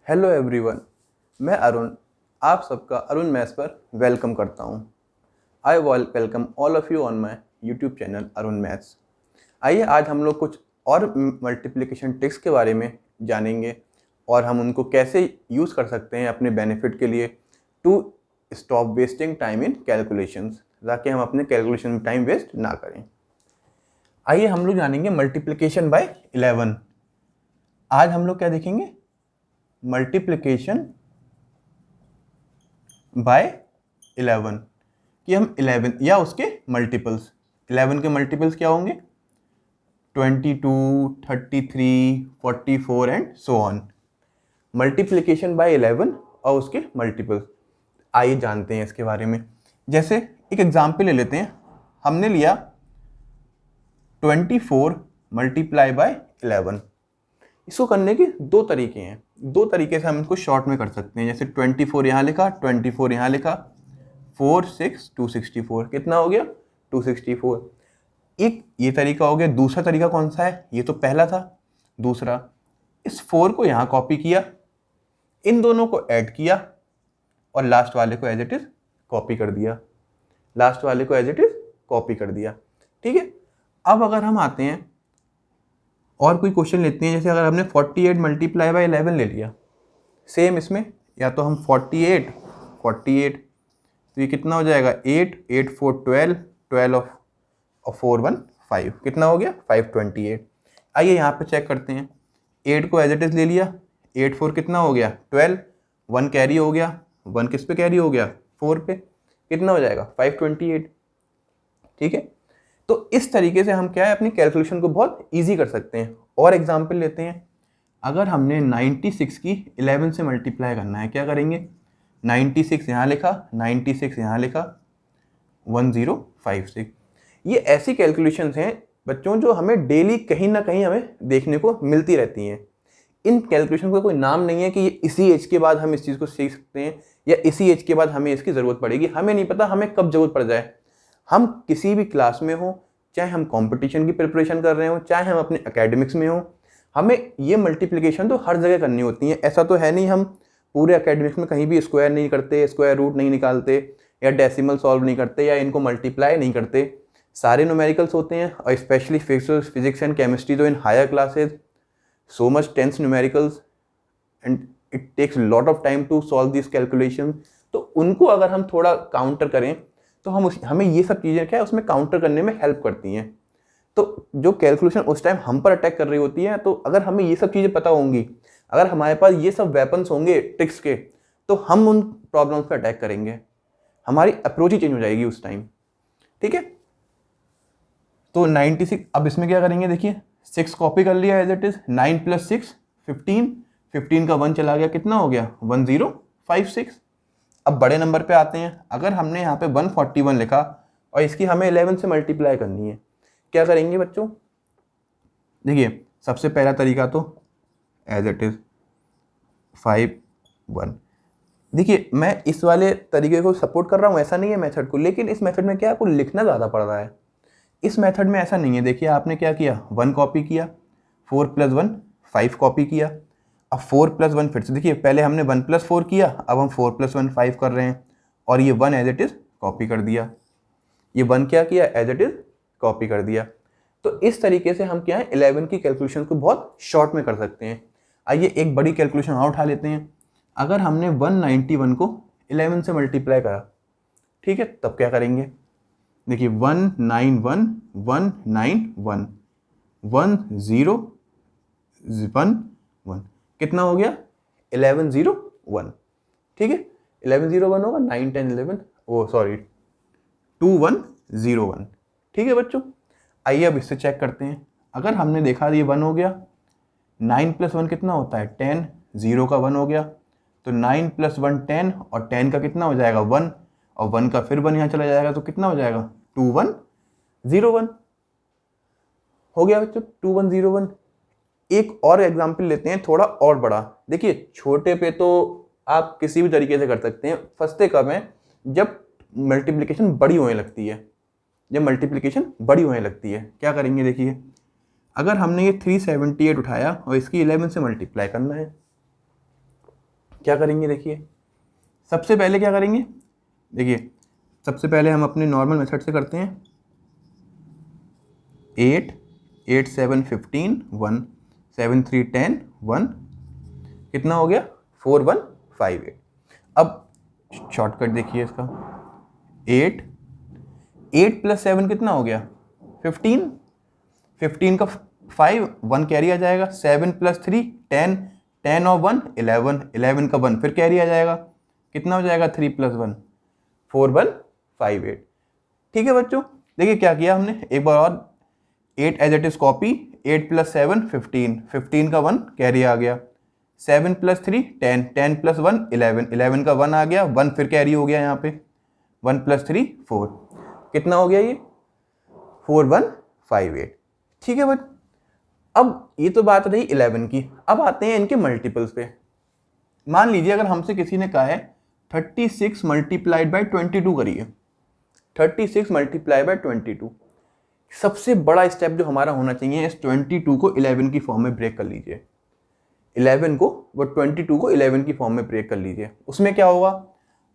Hello everyone, मैं अरुण आप सबका अरुण मैथ्स पर वेलकम करता हूं। I welcome all of you on my YouTube channel Arun maths. आइए आज हम लोग कुछ और मल्टीप्लिकेशन ट्रिक्स के बारे में जानेंगे और हम उनको कैसे यूज़ कर सकते हैं अपने बेनिफिट के लिए to stop wasting time in calculations, ताकि हम अपने कैलकुलेशन में टाइम वेस्ट ना करें। आइए हम लोग जानेंगे मल्टीप्लिकेशन बाय 11। आज हम लोग क्या देखेंगे? मल्टीप्लिकेशन बाय 11 कि हम 11 या उसके मल्टीपल्स, 11 के मल्टीपल्स क्या होंगे? 22, 33, 44 and so on. Multiplication bye 11 और उसके मल्टीपल्स, आइए जानते हैं इसके बारे में। जैसे एक एग्जाम्पल ले लेते हैं। हमने लिया 24 मल्टीप्लाई बाय 11। इसको करने के दो तरीके हैं, दो तरीके से हम इसको शॉर्ट में कर सकते हैं। जैसे 24 यहाँ लिखा, 24 यहाँ लिखा, 4 6 264, कितना हो गया? 264। एक ये तरीका हो गया। दूसरा तरीका कौन सा है? ये तो पहला था। दूसरा, इस 4 को यहाँ कॉपी किया, इन दोनों को ऐड किया और लास्ट वाले को एज इट इज कॉपी कर दिया, लास्ट वाले को एज इट इज कॉपी कर दिया। ठीक है। अब अगर हम आते हैं और कोई क्वेश्चन लेते हैं, जैसे अगर हमने 48 मल्टीप्लाई बाय 11 ले लिया, सेम इसमें या तो हम 48 तो ये कितना हो जाएगा? 8 8 4 12 12 और 4 1 5, कितना हो गया? 528। आइए यहाँ पे चेक करते हैं। 8 को एज इट इज ले लिया, 8 4 कितना हो गया? 12, 1 कैरी हो गया, 1 किस पे कैरी हो गया? 4 पे, कितना हो जाएगा? 528। ठीक है। तो इस तरीके से हम क्या है अपनी कैलकुलेशन को बहुत इजी कर सकते हैं। और एग्जांपल लेते हैं। अगर हमने 96 की 11 से मल्टीप्लाई करना है, क्या करेंगे? 96 यहाँ लिखा, 96 यहाँ लिखा, 1056। ये ऐसी कैलकुलेशंस हैं बच्चों जो हमें डेली कहीं ना कहीं हमें देखने को मिलती रहती हैं। इन कैलकुलेशन का कोई नाम नहीं है कि ये इसी एज के बाद हम इस चीज़ को सीख सकते हैं या इसी एज के बाद हमें इसकी ज़रूरत पड़ेगी। हमें नहीं पता हमें कब ज़रूरत पड़ जाए। हम किसी भी क्लास में हो, चाहे हम कंपटीशन की प्रिपरेशन कर रहे हो, चाहे हम अपने एकेडमिक्स में हो, हमें ये मल्टीप्लिकेशन तो हर जगह करनी होती है। ऐसा तो है नहीं हम पूरे एकेडमिक्स में कहीं भी स्क्वायर नहीं करते, स्क्वायर रूट नहीं निकालते, या डेसिमल सॉल्व नहीं करते, या इनको मल्टीप्लाई नहीं करते। सारे न्यूमेरिकल्स होते हैं, और स्पेशली फिजिक्स एंड केमिस्ट्री तो in higher classes so much tense numericals and it takes lot of time to solve this calculation. तो उनको अगर हम थोड़ा काउंटर करें तो हमें ये सब चीज़ें क्या है उसमें काउंटर करने में हेल्प करती हैं। तो जो कैलकुलेशन उस टाइम हम पर अटैक कर रही होती है, तो अगर हमें ये सब चीज़ें पता होंगी, अगर हमारे पास ये सब वेपन्स होंगे ट्रिक्स के, तो हम उन प्रॉब्लम्स पर अटैक करेंगे। हमारी अप्रोच ही चेंज हो जाएगी उस टाइम। ठीक है। तो 96, अब इसमें क्या करेंगे? देखिए 6 कॉपी कर लिया एज इट इज, 9 + 6 15, 15 का 1 चला गया, कितना हो गया? 1056। अब बड़े नंबर पे आते हैं। अगर हमने यहाँ पे 141 लिखा और इसकी हमें 11 से मल्टीप्लाई करनी है, क्या करेंगे बच्चों? देखिए सबसे पहला तरीका तो एज इट इज 5 1। देखिए मैं इस वाले तरीके को सपोर्ट कर रहा हूँ, ऐसा नहीं है मेथड को, लेकिन इस मेथड में क्या आपको लिखना ज़्यादा पड़ रहा है। इस मेथड में ऐसा नहीं है। देखिए आपने क्या किया? 1 कॉपी किया, 4 + 1 5 कॉपी किया। अब 4 + 1 फिर से देखिए, पहले हमने 1 + 4 किया, अब हम 4 + 1 5 कर रहे हैं, और ये 1 एज इट इज कॉपी कर दिया। ये 1 क्या किया? एज इट इज कॉपी कर दिया। तो इस तरीके से हम क्या है 11 की कैलकुलेशन को बहुत शॉर्ट में कर सकते हैं। आइए एक बड़ी कैलकुलेशन और उठा लेते हैं। अगर हमने 191 को 11 से मल्टीप्लाई करा, ठीक है, तब क्या करेंगे? देखिए 191 191 1011, कितना हो गया? 1101। ठीक है, 1101 होगा, 9 10 11, ओ सॉरी 2101। ठीक है बच्चों। आइए अब इससे चेक करते हैं। अगर हमने देखा ये 1 हो गया, 9 + 1 कितना होता है? 10, 0 का 1 हो गया, तो 9 + 1 10, और 10 का कितना हो जाएगा? 1, और 1 का फिर 1 यहाँ चला जाएगा, तो कितना हो जाएगा? 2101 हो गया बच्चों, 2101। एक और एग्जाम्पल लेते हैं थोड़ा और बड़ा। देखिए छोटे पे तो आप किसी भी तरीके से कर सकते हैं, फंसते कब हैं? जब मल्टीप्लिकेशन बड़ी होने लगती है। जब मल्टीप्लिकेशन बड़ी होने लगती है क्या करेंगे? देखिए अगर हमने ये 378 उठाया और इसकी 11 से मल्टीप्लाई करना है, क्या करेंगे देखिए, सबसे पहले क्या करेंगे, देखिए सबसे पहले हम अपने नॉर्मल मेथड से करते हैं। 8 8 7 15 1 7 3 10 1 कितना हो गया 4 1 5 8। अब शॉर्टकट देखिए इसका, 8 8 प्लस 7 कितना हो गया 15, 15 का 5 1 कैरी आ जाएगा, 7 प्लस 3 10 10 और 1 11 11 का 1 फिर कैरी आ जाएगा, कितना हो जाएगा 3 प्लस 1 4 1 5 8। ठीक है बच्चों, देखिए क्या किया हमने, एक बार और 8 as it is copy, 8 plus 7 15 15 का 1 कैरी आ गया, 7 प्लस 3 10 10 प्लस 1 11 11 का 1 आ गया, 1 फिर कैरी हो गया यहाँ पे, 1 प्लस 3 4 कितना हो गया ये 4 1 5 8। ठीक है बट अब ये तो बात रही 11 की, अब आते हैं इनके मल्टीपल्स पे। मान लीजिए अगर हमसे किसी ने कहा है 36 मल्टीप्लाइड बाई 22 करिए, 36 मल्टीप्लाई बाई 22, सबसे बड़ा स्टेप जो हमारा होना चाहिए इस 22 को 11 की फॉर्म में ब्रेक कर लीजिए, 11 को वो 22 को 11 की फॉर्म में ब्रेक कर लीजिए। उसमें क्या होगा,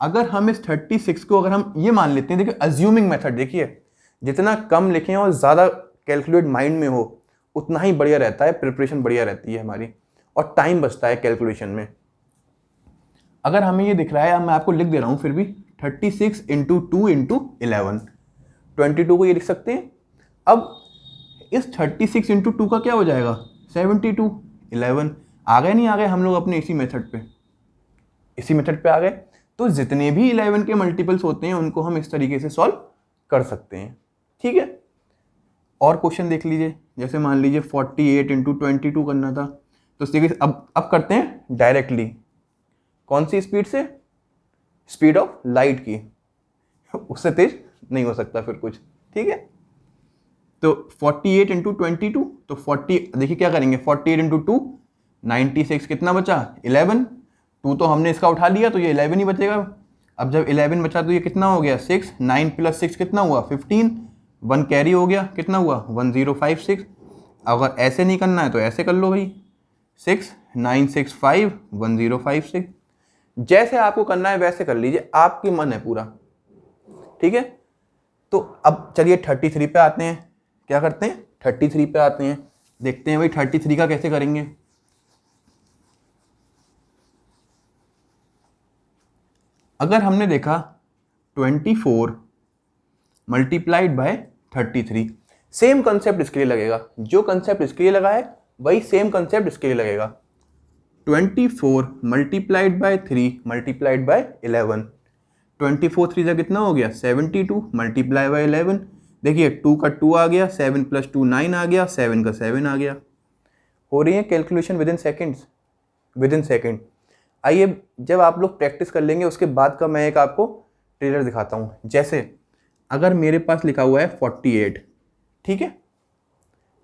अगर हम इस 36 को अगर हम ये मान लेते हैं, देखिए अज्यूमिंग मेथड, देखिए जितना कम लिखें और ज़्यादा कैलकुलेट माइंड में हो उतना ही बढ़िया रहता है, प्रिपरेशन बढ़िया रहती है हमारी और टाइम बचता है कैलकुलेशन में। अगर हमें ये दिख रहा है, मैं आपको लिख दे रहा हूँ फिर भी, 36 इंटू 2 इंटू 11, 22 को ये लिख सकते हैं। अब इस 36 इंटू 2 का क्या हो जाएगा 72, 11 आ गए, नहीं आ गए हम लोग अपने इसी मेथड पे आ गए। तो जितने भी 11 के मल्टीपल्स होते हैं उनको हम इस तरीके से सॉल्व कर सकते हैं। ठीक है, और क्वेश्चन देख लीजिए, जैसे मान लीजिए 48 इंटू 22 करना था, तो देखिए अब करते हैं डायरेक्टली, कौन सी स्पीड से, स्पीड ऑफ लाइट की, उससे तेज नहीं हो सकता फिर कुछ। ठीक है, तो 48 इंटू 22, तो 40 देखिए क्या करेंगे, 48 इंटू 2 96, कितना बचा 11, 2 तो हमने इसका उठा लिया तो ये 11 ही बचेगा। अब जब 11 बचा तो ये कितना हो गया 6, 9 प्लस 6 कितना हुआ 15, 1 कैरी हो गया, कितना हुआ 1056। अगर ऐसे नहीं करना है तो ऐसे कर लो भाई, 6 9 6 5 1056, जैसे आपको करना है वैसे कर लीजिए, आपकी मन है पूरा। ठीक है, तो अब चलिए 33 पे आते हैं, क्या करते हैं 33 पे आते हैं, देखते हैं भाई 33 का कैसे करेंगे। अगर हमने देखा 24 मल्टीप्लाइड बाय 33, सेम कंसेप्ट इसके लिए लगेगा, जो कंसेप्ट इसके लिए लगा है वही सेम कंसेप्ट इसके लिए लगेगा। 24 मल्टीप्लाइड बाय 3 मल्टीप्लाइड बाय 11, 24 3 का कितना हो गया 72 मल्टीप्लाई बाय 11, देखिए 2 का 2 आ गया, 7 प्लस 2 9 आ गया, 7 का 7 आ गया। हो रही है calculation with in seconds, with in second. आइए जब आप लोग प्रैक्टिस कर लेंगे उसके बाद का मैं एक आपको ट्रेलर दिखाता हूँ। जैसे अगर मेरे पास लिखा हुआ है 48, ठीक है,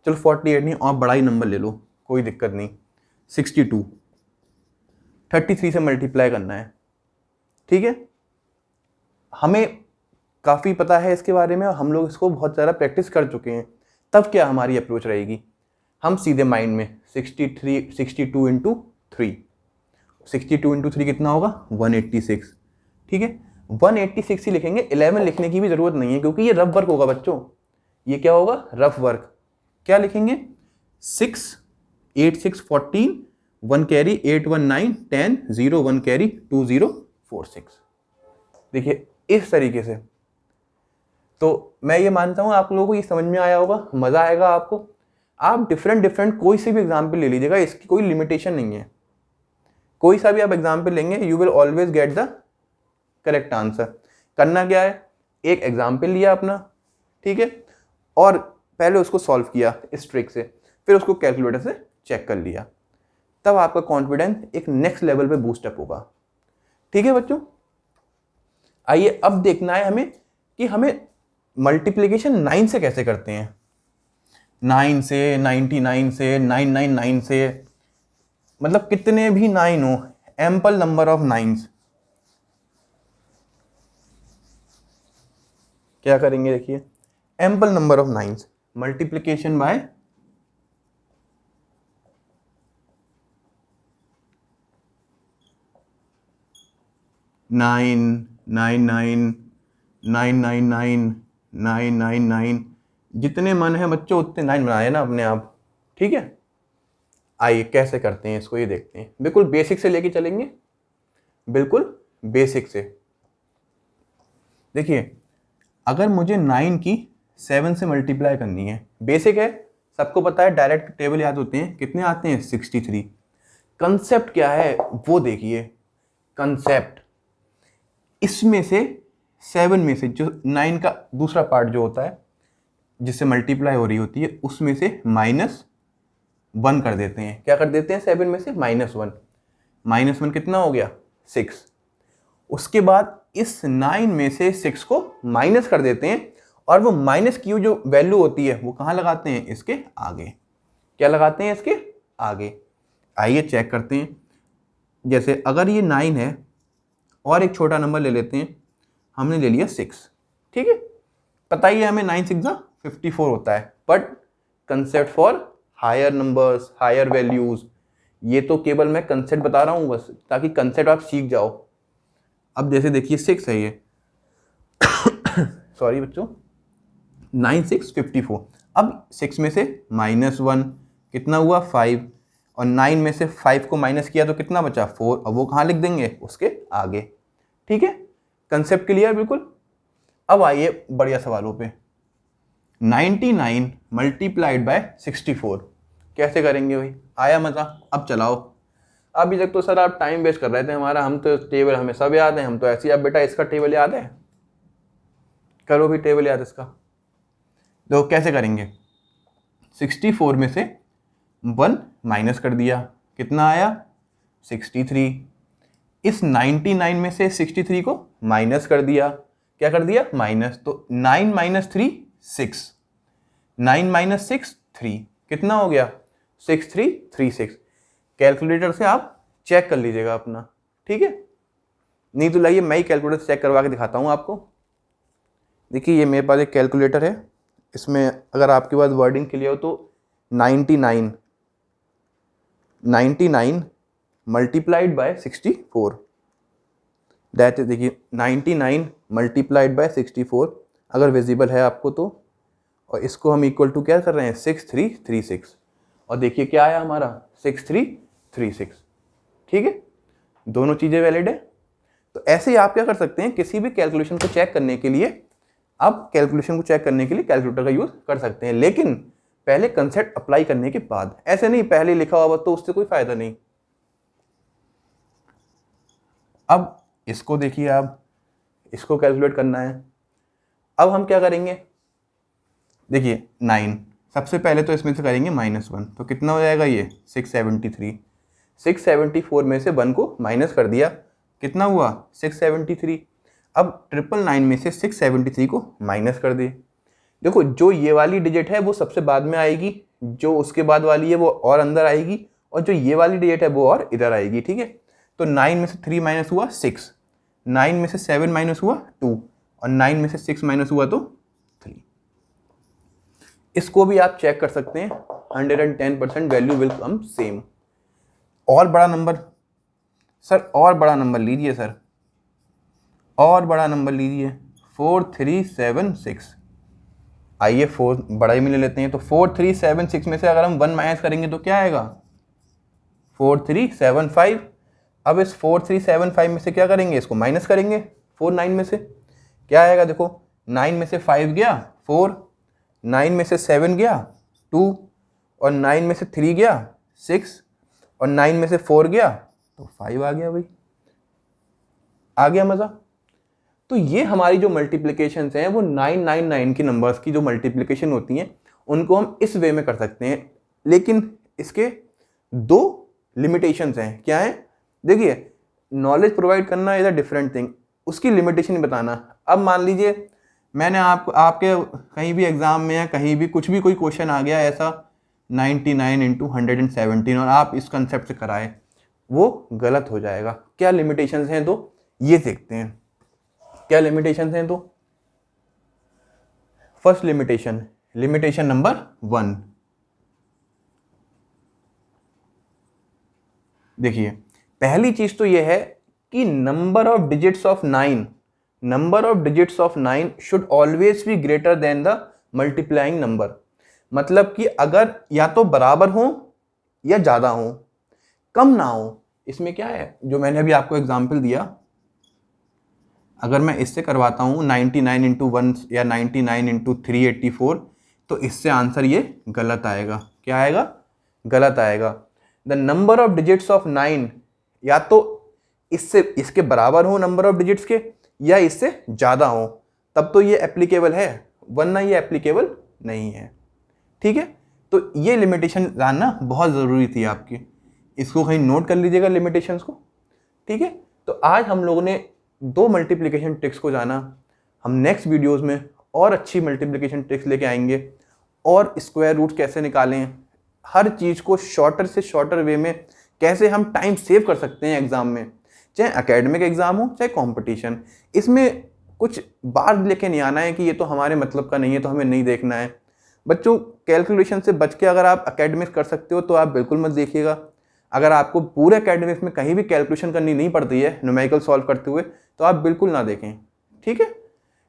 चलो 48 नहीं और बड़ा ही नंबर ले लो, कोई दिक्कत नहीं, 62, 33 से मल्टीप्लाई करना है। ठीक है, हमें काफ़ी पता है इसके बारे में और हम लोग इसको बहुत ज़्यादा प्रैक्टिस कर चुके हैं। तब क्या हमारी अप्रोच रहेगी, हम सीधे माइंड में 62 इंटू 3, 62 इंटू 3 कितना होगा 186। ठीक है, 186 ही लिखेंगे, 11 लिखने की भी ज़रूरत नहीं है क्योंकि ये रफ वर्क होगा बच्चों। ये क्या होगा रफ वर्क, क्या लिखेंगे 6 8 6 14, 1 कैरी 8 1 9 10 0 1 कैरी 2 0 4 6। देखिए इस तरीके से। तो मैं ये मानता हूँ आप लोगों को ये समझ में आया होगा, मज़ा आएगा आपको। आप डिफरेंट कोई सी भी एग्जाम्पल ले लीजिएगा, इसकी कोई लिमिटेशन नहीं है। कोई सा भी आप एग्जाम्पल लेंगे you will always get the correct answer. करना क्या है, एक एग्जाम्पल लिया अपना, ठीक है, और पहले उसको सॉल्व किया इस ट्रिक से, फिर उसको कैलकुलेटर से चेक कर लिया, तब आपका कॉन्फिडेंस एक नेक्स्ट लेवल पे बूस्टअप होगा। ठीक है बच्चों, आइए अब देखना है हमें कि हमें मल्टीप्लिकेशन 9 से कैसे करते हैं, 9 से 99 से 999 से, मतलब कितने भी 9 हो, एम्पल नंबर ऑफ 9s। क्या करेंगे देखिए, ample number of 9s multiplication bye 9 जितने मन है बच्चों उतने 9 बनाए ना अपने आप, ठीक है। आइए कैसे करते हैं इसको ये देखते हैं, बिल्कुल बेसिक से लेके चलेंगे, बिल्कुल बेसिक से। देखिए अगर मुझे 9 की 7 से मल्टीप्लाई करनी है, बेसिक है, सबको पता है, डायरेक्ट टेबल याद होते हैं, कितने आते हैं 63। कंसेप्ट क्या है वो देखिए, कंसेप्ट इसमें से 7 में से जो 9 का दूसरा पार्ट जो होता है जिससे मल्टीप्लाई हो रही होती है उसमें से -1 कर देते हैं। क्या कर देते हैं 7 में से -1, -1 कितना हो गया 6। उसके बाद इस 9 में से 6 को माइनस कर देते हैं और वो माइनस की जो वैल्यू होती है वो कहाँ लगाते हैं, इसके आगे। क्या लगाते हैं, इसके आगे। आइए चेक करते हैं। जैसे अगर ये 9 है और एक छोटा नंबर ले लेते हैं, हमने ले लिया 6, ठीक है। पता ही है हमें 9 6 54 होता है, but concept for higher numbers, higher values, ये तो केवल मैं कंसेप्ट बता रहा हूँ बस, ताकि कंसेप्ट आप सीख जाओ। अब जैसे देखिए 6 है ये सॉरी बच्चों, 9 6 54। अब 6 में से -1 कितना हुआ 5, और 9 में से 5 को माइनस किया तो कितना बचा 4, और वो कहाँ लिख देंगे, उसके आगे, ठीक है। कंसेप्ट क्लियर बिल्कुल। अब आइए बढ़िया सवालों पे। 99 मल्टीप्लाइड बाय 64 कैसे करेंगे भाई, आया मजा। अब चलाओ। अभी तक तो सर आप टाइम वेस्ट कर रहे थे हमारा, हम तो टेबल हमें सब याद है, हम तो ऐसे ही। अब बेटा इसका टेबल याद है, करो भी टेबल याद इसका। देखो कैसे करेंगे, 64 में से 1 माइनस कर दिया, कितना आया 63। इस 99 में से 63 को माइनस कर दिया, क्या कर दिया माइनस, तो 9 - 3 6, 9 - 6 3, कितना हो गया 6336। कैलकुलेटर से आप चेक कर लीजिएगा अपना, ठीक है। नहीं तो लाइए मैं ही कैलकुलेटर चेक करवा के दिखाता हूँ आपको। देखिए ये मेरे पास एक कैलकुलेटर है, इसमें अगर आपके पास वर्डिंग क्लियर हो तो 99 मल्टीप्लाइड बाय 64, दैट इज, देखिए 99 मल्टीप्लाइड बाय 64 अगर विजिबल है आपको तो, और इसको हम इक्वल टू क्या कर रहे हैं 6336, और देखिए क्या आया हमारा 6336, ठीक है। दोनों चीज़ें वैलिड है। तो ऐसे ही आप क्या कर सकते हैं, किसी भी कैलकुलेशन को चेक करने के लिए, आप कैलकुलेशन को चेक करने के लिए कैलकुलेटर का यूज़ कर सकते हैं, लेकिन पहले कंसेप्ट अप्लाई करने के बाद। ऐसे नहीं पहले लिखा हुआ तो उससे कोई फायदा नहीं। अब इसको देखिए, आप इसको कैलकुलेट करना है। अब हम क्या करेंगे, देखिए 9, सबसे पहले तो इसमें से करेंगे -1, तो कितना हो जाएगा ये 673। 674 में से 1 को माइनस कर दिया, कितना हुआ 673। अब 999 में से 673 को माइनस कर दिए। देखो जो ये वाली डिजिट है वो सबसे बाद में आएगी, जो उसके बाद वाली है वो और अंदर आएगी, और जो ये वाली डिजिट है वो और इधर आएगी, ठीक है। तो 9 में से 3 माइनस हुआ 6, 9 में से 7 माइनस हुआ 2, और 9 में से 6 माइनस हुआ तो 3। इसको भी आप चेक कर सकते हैं, 110% वैल्यू विल कम सेम। और बड़ा नंबर सर, और बड़ा नंबर लीजिए सर, और बड़ा नंबर लीजिए 4376। आइए 4 बड़ा ही में ले लेते हैं। तो 4376 में से अगर हम 1 माइनस करेंगे तो क्या आएगा 4375। अब इस 4375 में से क्या करेंगे, इसको माइनस करेंगे 49 में से, क्या आएगा देखो, 9 में से 5 गया 4, 9 में से 7 गया 2, और 9 में से 3 गया 6, और 9 में से 4 गया तो 5 आ गया भाई। आ गया मज़ा। तो ये हमारी जो मल्टीप्लिकेशंस हैं वो 999 की नंबर्स की जो मल्टीप्लिकेशन होती हैं उनको हम इस वे में कर सकते हैं, लेकिन इसके 2 लिमिटेशंस हैं। क्या है, देखिए नॉलेज प्रोवाइड करना इज अ डिफरेंट थिंग, उसकी लिमिटेशन ही बताना। अब मान लीजिए मैंने आपके कहीं भी एग्जाम में या कहीं भी कुछ भी कोई क्वेश्चन आ गया ऐसा 99 × 117 और आप इस कंसेप्ट से कराए, वो गलत हो जाएगा। क्या लिमिटेशंस हैं तो ये देखते हैं, क्या लिमिटेशंस हैं तो फर्स्ट लिमिटेशन, लिमिटेशन नंबर 1, देखिए पहली चीज तो ये है कि number of digits of 9 should always be greater than the multiplying number. मतलब कि अगर या तो बराबर हो या ज़्यादा हो, कम ना हो। इसमें क्या है, जो मैंने अभी आपको एग्जाम्पल दिया, अगर मैं इससे करवाता हूँ 99 इंटू 1 या 99 इंटू 384, तो इससे आंसर ये गलत आएगा। क्या आएगा? गलत आएगा। The number of digits of 9 या तो इसके बराबर हो नंबर ऑफ डिजिट्स के, या इससे ज़्यादा हो, तब तो ये एप्लीकेबल है, वरना ये एप्लीकेबल नहीं है। ठीक है, तो ये लिमिटेशन जानना बहुत ज़रूरी थी आपकी, इसको कहीं नोट कर लीजिएगा लिमिटेशंस को। ठीक है, तो आज हम लोगों ने 2 मल्टीप्लिकेशन ट्रिक्स को जाना। हम नेक्स्ट वीडियोस में और अच्छी मल्टीप्लिकेशन ट्रिक्स लेके आएंगे, और स्क्वायर रूट कैसे निकालें, हर चीज़ को शॉर्टर से शॉर्टर वे में कैसे हम टाइम सेव कर सकते हैं एग्ज़ाम में, चाहे एकेडमिक एग्ज़ाम हो चाहे कंपटीशन। इसमें कुछ बार लेके नहीं आना है कि ये तो हमारे मतलब का नहीं है तो हमें नहीं देखना है। बच्चों, कैलकुलेशन से बच के अगर आप एकेडमिक्स कर सकते हो तो आप बिल्कुल मत देखिएगा। अगर आपको पूरे एकेडमिक्स में कहीं भी कैलकुलेशन करनी नहीं पड़ती है न्यूमेरिकल सॉल्व करते हुए, तो आप बिल्कुल ना देखें। ठीक है,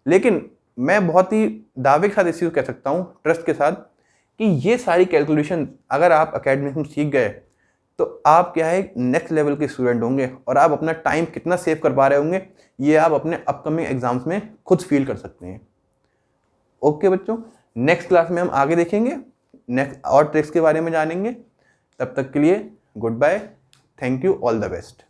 लेकिन मैं बहुत ही दावे के साथ इस चीज़ कह सकता हूँ, ट्रस्ट के साथ, कि ये सारी कैलकुलेशन अगर आप एकेडमिक्स में सीख गए तो आप क्या है, नेक्स्ट लेवल के स्टूडेंट होंगे, और आप अपना टाइम कितना सेव कर पा रहे होंगे ये आप अपने अपकमिंग एग्जाम्स में खुद फील कर सकते हैं। ओके बच्चों, नेक्स्ट क्लास में हम आगे देखेंगे, नेक्स्ट और ट्रिक्स के बारे में जानेंगे। तब तक के लिए goodbye, thank you, all the best.